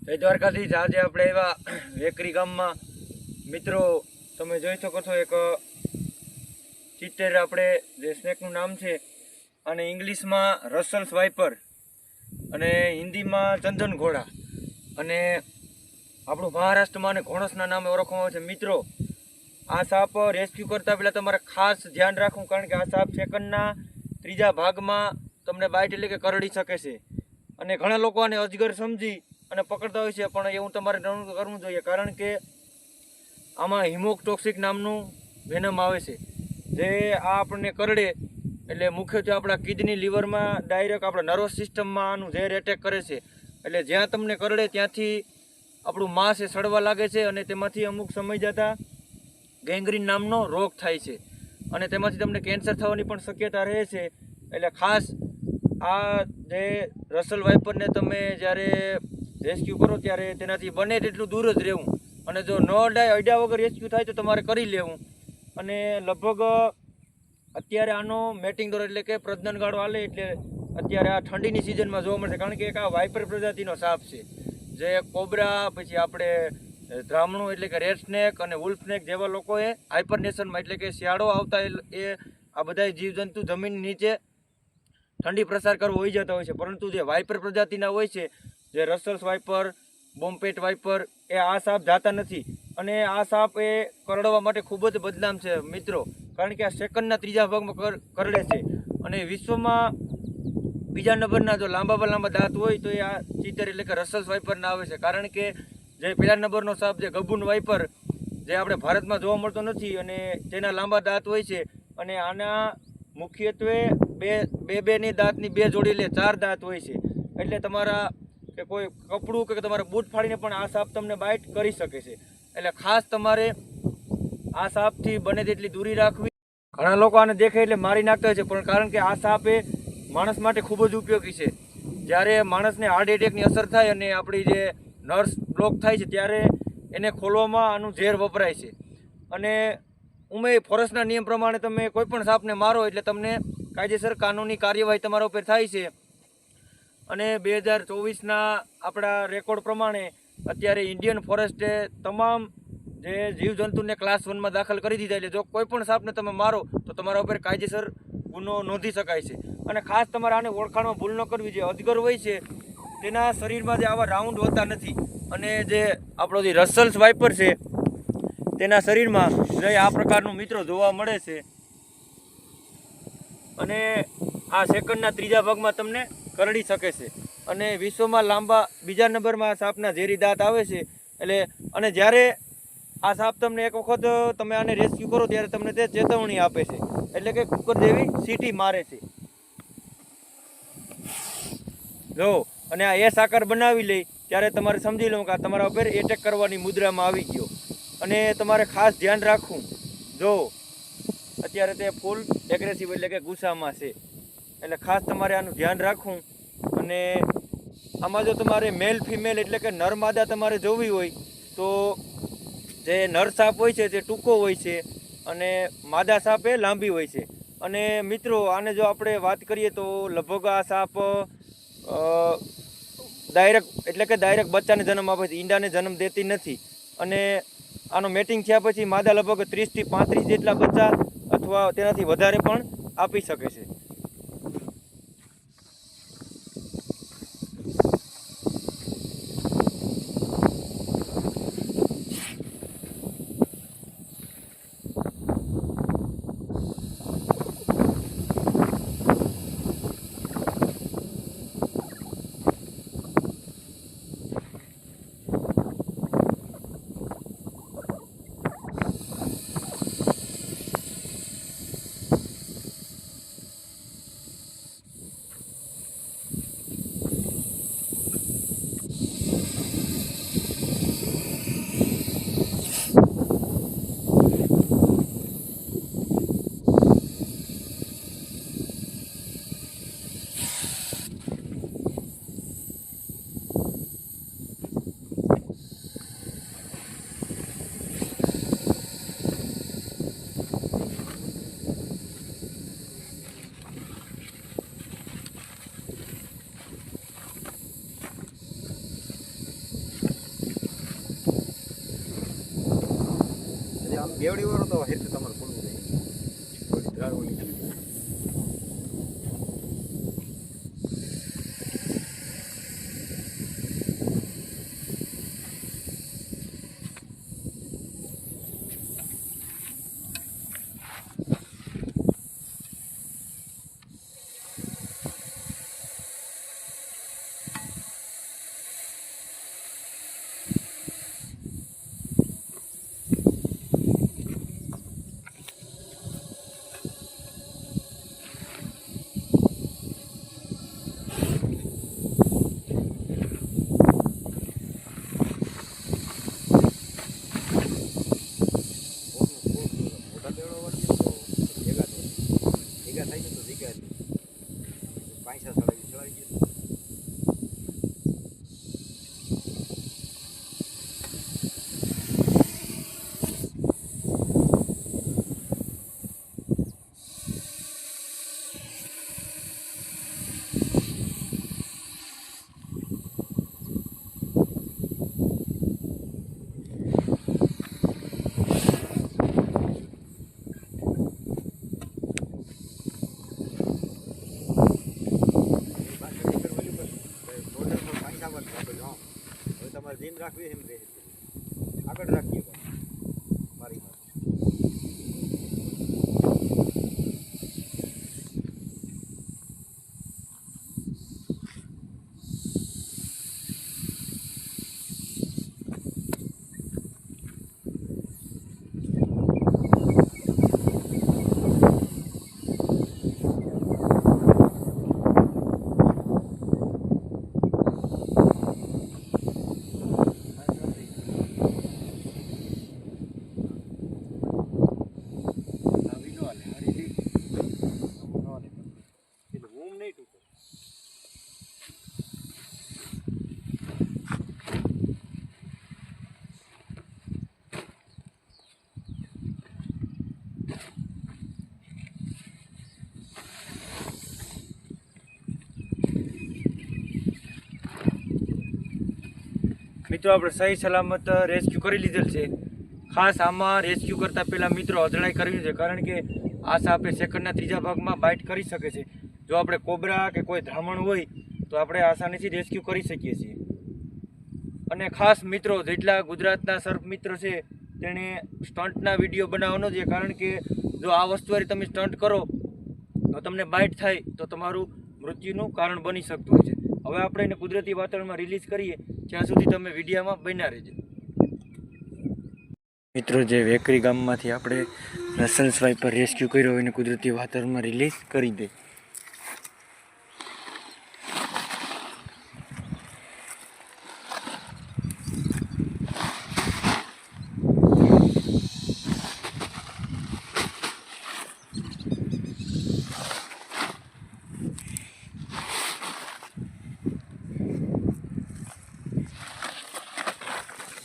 જય દ્વારકાધીશ। આજે આપણે એવા વેકરી ગામમાં મિત્રો તમે જોઈ શકો છો એક ચિત્તેર આપણે જે સ્નેકનું નામ છે અને ઇંગ્લિશમાં રસલ્સ વાઇપર અને હિન્દીમાં ચંદન ઘોડા અને આપણું મહારાષ્ટ્રમાં અને ઘોણસના નામે ઓળખવામાં આવે છે। મિત્રો આ સાપ રેસ્ક્યુ કરતા પહેલાં તમારે ખાસ ધ્યાન રાખવું, કારણ કે આ સાપ સેકન્ડના ત્રીજા ભાગમાં તમને બાઇટ એટલે કે કરડી શકે છે અને ઘણા લોકો આને અજગર સમજી અને પકડતા હોય છે, પણ એવું તમારે ન કરવું જોઈએ, કારણ કે આમાં હિમોટોક્સિક નામનું વેનમ આવે છે જે આ આપણને કરડે એટલે મુખ્યત્વે આપણા કિડની લીવરમાં ડાયરેક્ટ આપણા નર્વસ સિસ્ટમમાં આનું ઝેર એટેક કરે છે। એટલે જ્યાં તમને કરડે ત્યાંથી આપણું માંસ એ સડવા લાગે છે અને તેમાંથી અમુક સમય જતાં ગેંગ્રીન નામનો રોગ થાય છે અને તેમાંથી તમને કેન્સર થવાની પણ શક્યતા રહે છે। એટલે ખાસ આ જે રસલ વાઇપરને તમે જ્યારે રેસ્ક્યુ કરો ત્યારે તેનાથી બને તેટલું દૂર જ રહેવું અને જો ન અડ્યા વગર રેસ્ક્યુ થાય તો તમારે કરી લેવું। અને લગભગ અત્યારે આનો મેટિંગ દોર એટલે કે પ્રજનનગાળો હાલે એટલે અત્યારે આ ઠંડીની સિઝનમાં જોવા મળશે, કારણ કે એક આ વાઇપર પ્રજાતિનો સાપ છે જે કોબરા, પછી આપણે ધ્રામણું એટલે કે રેડ સ્નેક અને વુલ્ફ સ્નેક જેવા લોકોએ હાઇપરનેશનમાં એટલે કે શિયાળો આવતા એ આ બધા જીવજંતુ જમીન નીચે ઠંડી પ્રસાર કરવો હોઈ જતા હોય છે, પરંતુ જે વાઇપર પ્રજાતિના હોય છે જે રસલ્સ વાઇપર, બોમ્પેટ વાઇપર, એ આ સાપ જાતા નથી અને આ સાપ એ કરડવા માટે ખૂબ જ બદનામ છે મિત્રો, કારણ કે આ સેકન્ડના ત્રીજા ભાગમાં કરડે છે અને વિશ્વમાં બીજા નંબરના જો લાંબા દાંત હોય તો એ આ ચિત્તેર એટલે કે રસલ્સ વાઇપરના આવે છે, કારણ કે જે પહેલા નંબરનો સાપ જે ગબુન વાઇપર જે આપણે ભારતમાં જોવા મળતો નથી અને તેના લાંબા દાંત હોય છે અને આના મુખ્યત્વે બેની દાંતની બે જોડી એટલે 4 દાંત હોય છે। એટલે તમારા કે કોઈ કપડું કે તમારે બૂટ ફાડીને પણ આ સાપ તમને બાઇટ કરી શકે છે। એટલે ખાસ તમારે આ સાપથી બને તેટલી દૂરી રાખવી। ઘણા લોકો આને દેખે એટલે મારી નાખતા હોય છે, પણ કારણ કે આ સાપ એ માણસ માટે ખૂબ જ ઉપયોગી છે। જ્યારે માણસને હાર્ટ એટેકની અસર થાય અને આપણી જે નર્સ બ્લોક થાય છે ત્યારે એને ખોલવામાં આનું ઝેર વપરાય છે અને ફોરેસ્ટના નિયમ પ્રમાણે તમે કોઈ પણ સાપને મારો એટલે તમને કાયદેસર કાનૂની કાર્યવાહી તમારા ઉપર થાય છે। અને 2024ના આપણા રેકોર્ડ પ્રમાણે અત્યારે ઇન્ડિયન ફોરેસ્ટે તમામ જે જીવજંતુને ક્લાસ 1માં દાખલ કરી દીધા, એટલે જો કોઈ પણ સાપને તમે મારો તો તમારા ઉપર કાયદેસર ગુનો નોંધી શકાય છે। અને ખાસ તમારે આને ઓળખાણમાં ભૂલ ન કરવી જોઈએ। અજગર હોય છે તેના શરીરમાં જે આવા રાઉન્ડ હોતા નથી અને જે આપણો જે રસલ્સ વાઇપર છે તેના શરીરમાં જે આ પ્રકારનું મિત્રો જોવા મળે છે અને આ સેકન્ડના ત્રીજા ભાગમાં તમને કરડી શકે છે અને વિશ્વમાં લાંબા બીજા નંબરમાં સાપના ઝેરી દાંત આવે છે। એટલે અને જ્યારે આ સાપ તમને એક વખત તમે આને રેસ્ક્યુ કરો ત્યારે તમને તે ચેતવણી આપે છે, એટલે કે કુકર જેવી સીટી મારે છે જો, અને આ એસ આકાર બનાવી લે ત્યારે તમારે સમજી લો કે આ તમારા ઉપર એટેક કરવાની મુદ્રામાં આવી ગયો અને તમારે ખાસ ધ્યાન રાખવું। જો અત્યારે તે ફૂલ એગ્રેસિવ એટલે કે ગુસ્સામાં છે, એટલે ખાસ તમારે આનું ધ્યાન રાખવું। અને આમાં જો તમારે મેલ ફિમેલ એટલે કે નર માદા તમારે જોવી હોય તો જે નર સાપ હોય છે તે ટૂંકો હોય છે અને માદા સાપ એ લાંબી હોય છે। અને મિત્રો આને જો આપણે વાત કરીએ તો લગભગ આ સાપ ડાયરેક્ટ બચ્ચાને જન્મ આપે છે, ઈંડાને જન્મ દેતી નથી અને આનો મેટિંગ થયા પછી માદા લગભગ 30થી 35 જેટલા બચ્ચા અથવા તેનાથી વધારે પણ આપી શકે છે। આમ બેવડી વાળો તો હેરતું તમારે ખોલવું જાય ઓલી ધ્રાળ ઓલી જેમ રાખવી એમ રહે આગળ રાખીએ મારી વાત મિત્રો આપણે સહી સલામત રેસ્ક્યુ કરી લીધેલ છે. ખાસ આમાં રેસ્ક્યુ કરતાં પહેલાં મિત્રો અધડાઈ કરવી છે, કારણ કે આ સાપે સેકન્ડના ત્રીજા ભાગમાં બાઇટ કરી શકે છે. જો આપણે કોબરા કે કોઈ ધામણ હોય તો આપણે આસાનીથી રેસ્ક્યુ કરી શકીએ છીએ. અને ખાસ મિત્રો જેટલા ગુજરાતના સર્પ મિત્રો છે તેણે સ્ટન્ટના વિડીયો બનાવવાનો છે, કારણ કે જો આ વસ્તુવાળી તમે સ્ટન્ટ કરો તો તમને બાઇટ થાય તો તમારું મૃત્યુનું કારણ બની શકતું હોય છે. હવે આપણે એને કુદરતી વાતાવરણમાં રિલીઝ કરીએ ત્યાં સુધી તમે વિડીયોમાં બન્યા રહેજો. મિત્રો જે વેકરી ગામમાંથી આપણે રસલ સ્વાઈપર રેસ્ક્યુ કર્યો એને કુદરતી વાતાવરણમાં રિલીઝ કરી દે.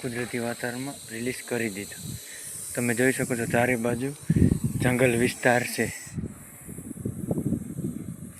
કુદરતી વાતાવરણમાં રિલીઝ કરી દીધું. તમે જોઈ શકો છો ચારે બાજુ જંગલ વિસ્તાર છે.